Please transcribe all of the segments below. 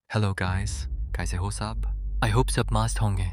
Hello guys, कैसे हो साहब? आई होप सब मस्त होंगे।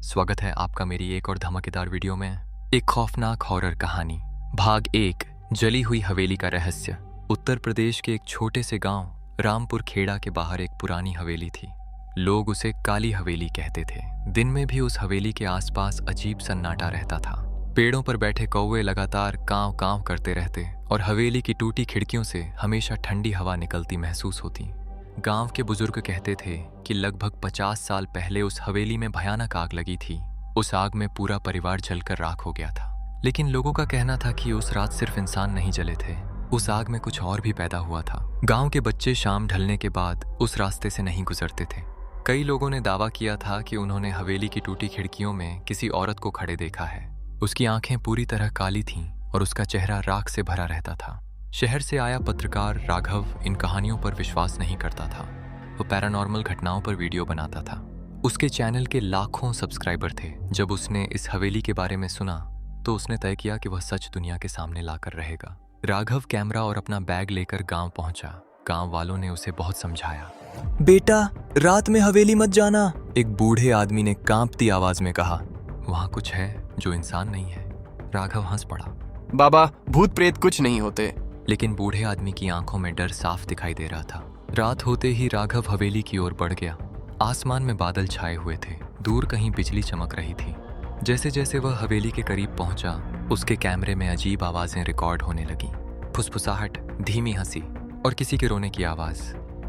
स्वागत है आपका मेरी एक और धमाकेदार वीडियो में। एक खौफनाक हॉरर कहानी, भाग 1, जली हुई हवेली का रहस्य। उत्तर प्रदेश के एक छोटे से गांव रामपुर खेड़ा के बाहर एक पुरानी हवेली थी। लोग उसे काली हवेली कहते थे। दिन में भी उस हवेली के आसपास अजीब सन्नाटा रहता था। पेड़ों पर बैठे कौवे लगातार कांव कांव करते रहते और हवेली की टूटी खिड़कियों से हमेशा ठंडी हवा निकलती महसूस होती। गांव के बुजुर्ग कहते थे कि लगभग 50 साल पहले उस हवेली में भयानक आग लगी थी। उस आग में पूरा परिवार जलकर राख हो गया था। लेकिन लोगों का कहना था कि उस रात सिर्फ इंसान नहीं जले थे, उस आग में कुछ और भी पैदा हुआ था। गांव के बच्चे शाम ढलने के बाद उस रास्ते से नहीं गुजरते थे। कई लोगों ने दावा किया था कि उन्होंने हवेली की टूटी खिड़कियों में किसी औरत को खड़े देखा है। उसकी आंखें पूरी तरह काली थीं और उसका चेहरा राख से भरा रहता था। शहर से आया पत्रकार राघव इन कहानियों पर विश्वास नहीं करता था। वो पैरानॉर्मल घटनाओं पर वीडियो बनाता था। उसके चैनल के लाखों सब्सक्राइबर थे। जब उसने इस हवेली के बारे में सुना तो उसने तय किया कि वह सच दुनिया के सामने लाकर रहेगा। राघव कैमरा और अपना बैग लेकर गांव पहुंचा। गांव वालों ने उसे बहुत समझाया। बेटा, रात में हवेली मत जाना, एक बूढ़े आदमी ने कांपती आवाज में कहा। वहां कुछ है जो इंसान नहीं है। राघव हंस पड़ा। बाबा, भूत प्रेत कुछ नहीं होते। लेकिन बूढ़े आदमी की आंखों में डर साफ दिखाई दे रहा था। रात होते ही राघव हवेली की ओर बढ़ गया। आसमान में बादल छाए हुए थे, दूर कहीं बिजली चमक रही थी। जैसे जैसे वह हवेली के करीब पहुंचा, उसके कैमरे में अजीब आवाजें रिकॉर्ड होने लगी। फुसफुसाहट, धीमी हंसी और किसी के रोने की आवाज।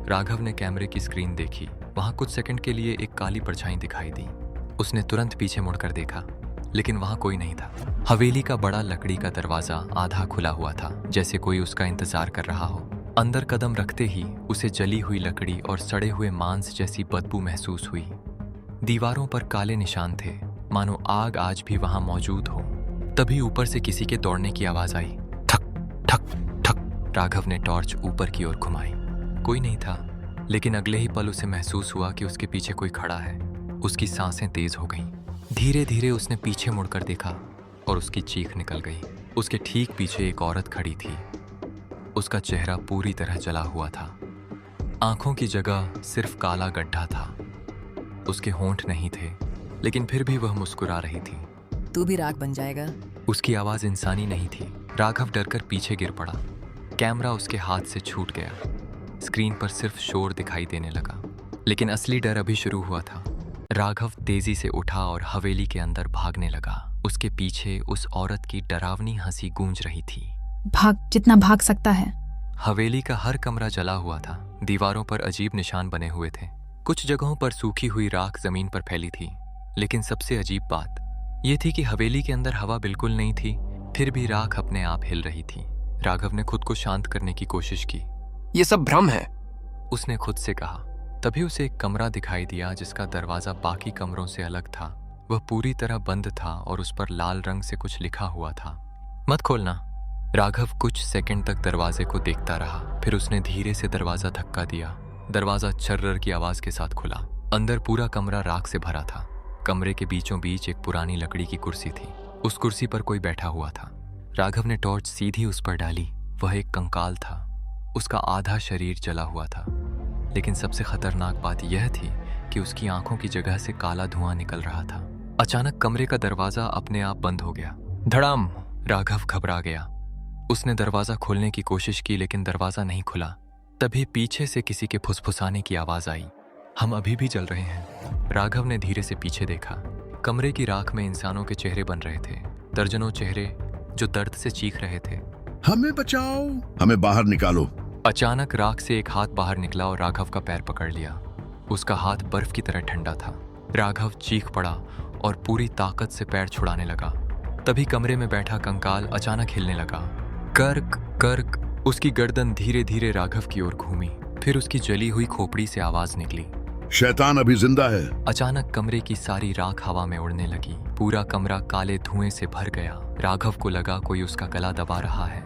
राघव ने कैमरे की स्क्रीन देखी। वहां कुछ सेकंड के लिए एक काली परछाई दिखाई दी। उसने तुरंत पीछे मुड़कर देखा, लेकिन वहां कोई नहीं था। हवेली का बड़ा लकड़ी का दरवाजा आधा खुला हुआ था, जैसे कोई उसका इंतजार कर रहा हो। अंदर कदम रखते ही उसे जली हुई लकड़ी और सड़े हुए मांस जैसी बदबू महसूस हुई। दीवारों पर काले निशान थे, मानो आग आज भी वहां मौजूद हो। तभी ऊपर से किसी के दौड़ने की आवाज आई। ठक ठक ठक। राघव ने टॉर्च ऊपर की ओर घुमाई। कोई नहीं था, लेकिन अगले ही पल उसे महसूस हुआ कि उसके पीछे कोई खड़ा है। उसकी सांसें तेज हो गईं। धीरे धीरे उसने पीछे मुड़कर देखा और उसकी चीख निकल गई। उसके ठीक पीछे एक औरत खड़ी थी। उसका चेहरा पूरी तरह जला हुआ था। आंखों की जगह सिर्फ काला गड्ढा था। उसके होंठ नहीं थे, लेकिन फिर भी वह मुस्कुरा रही थी। तू भी राख बन जाएगा। उसकी आवाज इंसानी नहीं थी। राघव डरकर पीछे गिर पड़ा। कैमरा उसके हाथ से छूट गया। स्क्रीन पर सिर्फ शोर दिखाई देने लगा, लेकिन असली डर अभी शुरू हुआ था। राघव तेजी से उठा और हवेली के अंदर भागने लगा। उसके पीछे उस औरत की डरावनी हंसी गूंज रही थी। भाग, जितना भाग सकता है। हवेली का हर कमरा जला हुआ था। दीवारों पर अजीब निशान बने हुए थे। कुछ जगहों पर सूखी हुई राख जमीन पर फैली थी। लेकिन सबसे अजीब बात यह थी कि हवेली के अंदर हवा बिल्कुल नहीं थी, फिर भी राख अपने आप हिल रही थी। राघव ने खुद को शांत करने की कोशिश की। ये सब भ्रम है, उसने खुद से कहा। तभी उसे एक कमरा दिखाई दिया जिसका दरवाजा बाकी कमरों से अलग था। वह पूरी तरह बंद था और उस पर लाल रंग से कुछ लिखा हुआ था। मत खोलना। राघव कुछ सेकंड तक दरवाजे को देखता रहा। फिर उसने धीरे से दरवाजा धक्का दिया। दरवाजा छर्रर की आवाज के साथ खुला। अंदर पूरा कमरा राख से भरा था। कमरे के बीचों बीच एक पुरानी लकड़ी की कुर्सी थी। उस कुर्सी पर कोई बैठा हुआ था। राघव ने टॉर्च सीधी उस पर डाली। वह एक कंकाल था। उसका आधा शरीर जला हुआ था, लेकिन सबसे खतरनाक बात यह थी कि उसकी आंखों की जगह से काला धुआं निकल रहा था। अचानक कमरे का दरवाजा अपने आप बंद हो गया। धड़ाम। राघव घबरा गया। उसने दरवाजा खोलने की कोशिश की, लेकिन दरवाजा नहीं खुला। तभी पीछे से किसी के फुसफुसाने की आवाज आई। हम अभी भी जल रहे हैं। राघव ने धीरे से पीछे देखा। कमरे की राख में इंसानों के चेहरे बन रहे थे। दर्जनों चेहरे जो दर्द से चीख रहे थे। हमें बचाओ, हमें बाहर निकालो। अचानक राख से एक हाथ बाहर निकला और राघव का पैर पकड़ लिया। उसका हाथ बर्फ की तरह ठंडा था। राघव चीख पड़ा और पूरी ताकत से पैर छुड़ाने लगा। तभी कमरे में बैठा कंकाल अचानक हिलने लगा। कर्क कर्क। उसकी गर्दन धीरे धीरे राघव की ओर घूमी। फिर उसकी जली हुई खोपड़ी से आवाज निकली। शैतान अभी जिंदा है। अचानक कमरे की सारी राख हवा में उड़ने लगी। पूरा कमरा काले धुएं से भर गया। राघव को लगा कोई उसका गला दबा रहा है।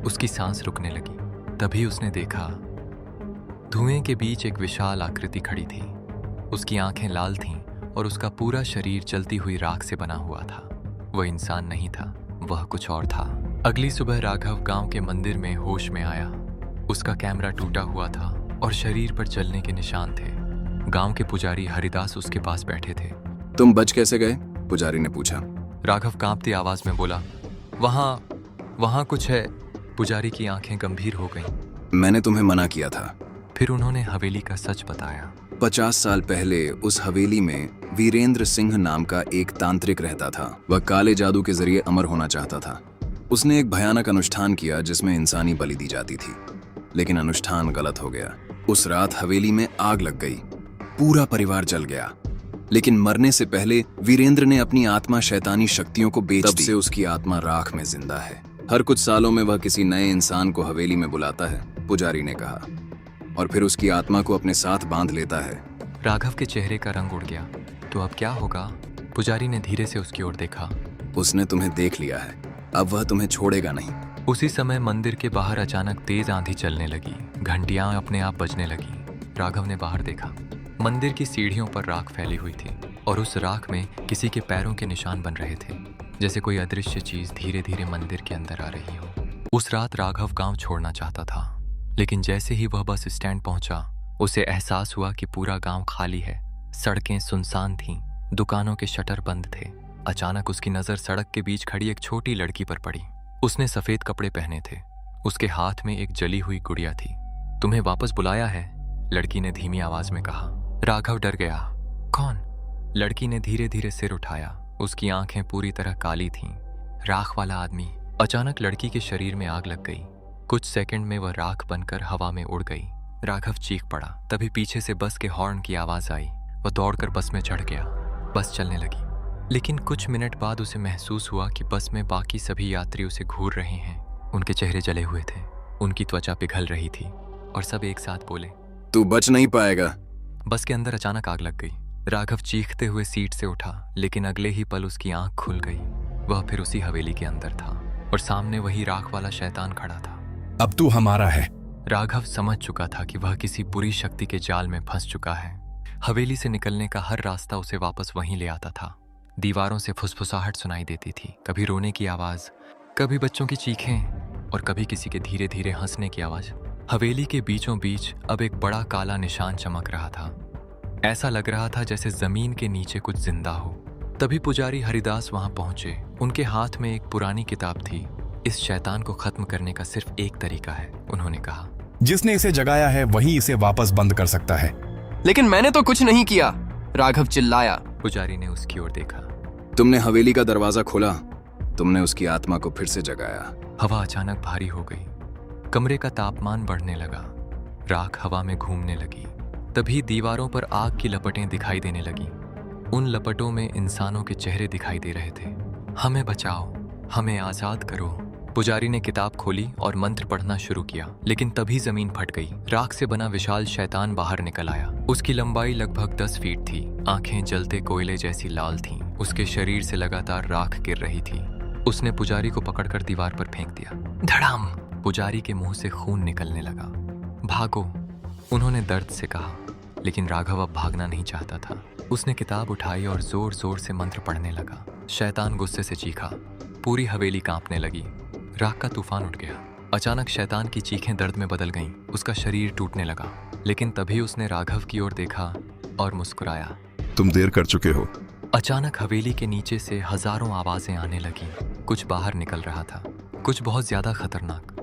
उसकी सांस रुकने लगी। तभी उसने देखा, धुएं के बीच एक विशाल आकृति खड़ी थी। उसकी आंखें लाल थीं और उसका पूरा शरीर जलती हुई राख से बना हुआ था। वह इंसान नहीं था, वह कुछ और था। अगली सुबह राघव गांव के मंदिर में होश में आया। उसका कैमरा टूटा हुआ था और शरीर पर जलने के निशान थे। गांव के पुजारी हरिदास उसके पास बैठे थे। तुम बच कैसे गए? पुजारी ने पूछा। राघव कांपती आवाज में बोला, वहाँ कुछ है। पुजारी की आंखें गंभीर हो गईं। मैंने तुम्हें मना किया था। फिर उन्होंने हवेली का सच बताया। 50 साल पहले उस हवेली में वीरेंद्र सिंह नाम का एक तांत्रिक रहता था। वह काले जादू के जरिए अमर होना चाहता था। उसने एक भयानक अनुष्ठान किया जिसमें इंसानी बलि दी जाती थी, लेकिन अनुष्ठान गलत हो गया। उस रात हवेली में आग लग गई, पूरा परिवार जल गया। लेकिन मरने से पहले वीरेंद्र ने अपनी आत्मा शैतानी शक्तियों को बेच दी। तब से उसकी आत्मा राख में जिंदा है। हर कुछ सालों में वह किसी नए इंसान को हवेली में बुलाता है, पुजारी ने कहा, और फिर उसकी आत्मा को अपने साथ बांध लेता है। राघव के चेहरे का रंग उड़ गया। तो अब क्या होगा? पुजारी ने धीरे से उसकी ओर देखा। उसने तुम्हें देख लिया है, अब वह तुम्हें छोड़ेगा नहीं। उसी समय मंदिर के बाहर अचानक तेज आंधी चलने लगी। घंटियां अपने आप बजने लगी। राघव ने बाहर देखा। मंदिर की सीढ़ियों पर राख फैली हुई थी और उस राख में किसी के पैरों के निशान बन रहे थे, जैसे कोई अदृश्य चीज धीरे धीरे मंदिर के अंदर आ रही हो। उस रात राघव गांव छोड़ना चाहता था, लेकिन जैसे ही वह बस स्टैंड पहुंचा, उसे एहसास हुआ कि पूरा गांव खाली है। सड़कें सुनसान थीं, दुकानों के शटर बंद थे। अचानक उसकी नजर सड़क के बीच खड़ी एक छोटी लड़की पर पड़ी। उसने सफेद कपड़े पहने थे। उसके हाथ में एक जली हुई गुड़िया थी। तुम्हें वापस बुलाया है, लड़की ने धीमी आवाज में कहा। राघव डर गया। कौन? लड़की ने धीरे धीरे सिर उठाया। उसकी आंखें पूरी तरह काली थीं। राख वाला आदमी। अचानक लड़की के शरीर में आग लग गई। कुछ सेकंड में वह राख बनकर हवा में उड़ गई। राघव चीख पड़ा। तभी पीछे से बस के हॉर्न की आवाज आई। वह दौड़कर बस में चढ़ गया। बस चलने लगी, लेकिन कुछ मिनट बाद उसे महसूस हुआ कि बस में बाकी सभी यात्री उसे घूर रहे हैं। उनके चेहरे जले हुए थे, उनकी त्वचा पिघल रही थी और सब एक साथ बोले, तू बच नहीं पाएगा। बस के अंदर अचानक आग लग गई। राघव चीखते हुए सीट से उठा, लेकिन अगले ही पल उसकी आंख खुल गई। वह फिर उसी हवेली के अंदर था और सामने वही राख वाला शैतान खड़ा था। अब तू हमारा है। राघव समझ चुका था कि वह किसी बुरी शक्ति के जाल में फंस चुका है। हवेली से निकलने का हर रास्ता उसे वापस वहीं ले आता था। दीवारों से फुसफुसाहट सुनाई देती थी, कभी रोने की आवाज, कभी बच्चों की चीखें और कभी किसी के धीरे धीरे हंसने की आवाज। हवेली के बीचों बीच अब एक बड़ा काला निशान चमक रहा था। ऐसा लग रहा था जैसे जमीन के नीचे कुछ जिंदा हो। तभी पुजारी हरिदास वहां पहुंचे। उनके हाथ में एक पुरानी किताब थी। इस शैतान को खत्म करने का सिर्फ एक तरीका है, उन्होंने कहा। जिसने इसे जगाया है वही इसे वापस बंद कर सकता है। लेकिन मैंने तो कुछ नहीं किया, राघव चिल्लाया। पुजारी ने उसकी ओर देखा। तुमने हवेली का दरवाजा खोला, तुमने उसकी आत्मा को फिर से जगाया। हवा अचानक भारी हो गई। कमरे का तापमान बढ़ने लगा। राख हवा में घूमने लगी। तभी दीवारों पर आग की लपटें दिखाई देने लगी। उन लपटों में इंसानों के चेहरे दिखाई दे रहे थे। हमें बचाओ, हमें आजाद करो। पुजारी ने किताब खोली और मंत्र पढ़ना शुरू किया, लेकिन तभी जमीन फट गई। राख से बना विशाल शैतान बाहर निकल आया। उसकी लंबाई लगभग 10 फीट थी। आंखें जलते कोयले जैसी लाल थीं। उसके शरीर से लगातार राख गिर रही थी। उसने पुजारी को पकड़कर दीवार पर फेंक दिया। धड़ाम! पुजारी के मुंह से खून निकलने लगा। भागो, उन्होंने दर्द से कहा, लेकिन राघव अब भागना नहीं चाहता था। उसने किताब उठाई और जोर जोर से मंत्र पढ़ने लगा। शैतान गुस्से से चीखा। पूरी हवेली कांपने लगी। राख का तूफान उठ गया। अचानक शैतान की चीखें दर्द में बदल गईं। उसका शरीर टूटने लगा, लेकिन तभी उसने राघव की ओर देखा और मुस्कुराया। तुम देर कर चुके हो। अचानक हवेली के नीचे से हजारों आवाजें आने लगीं। कुछ बाहर निकल रहा था, कुछ बहुत ज्यादा खतरनाक।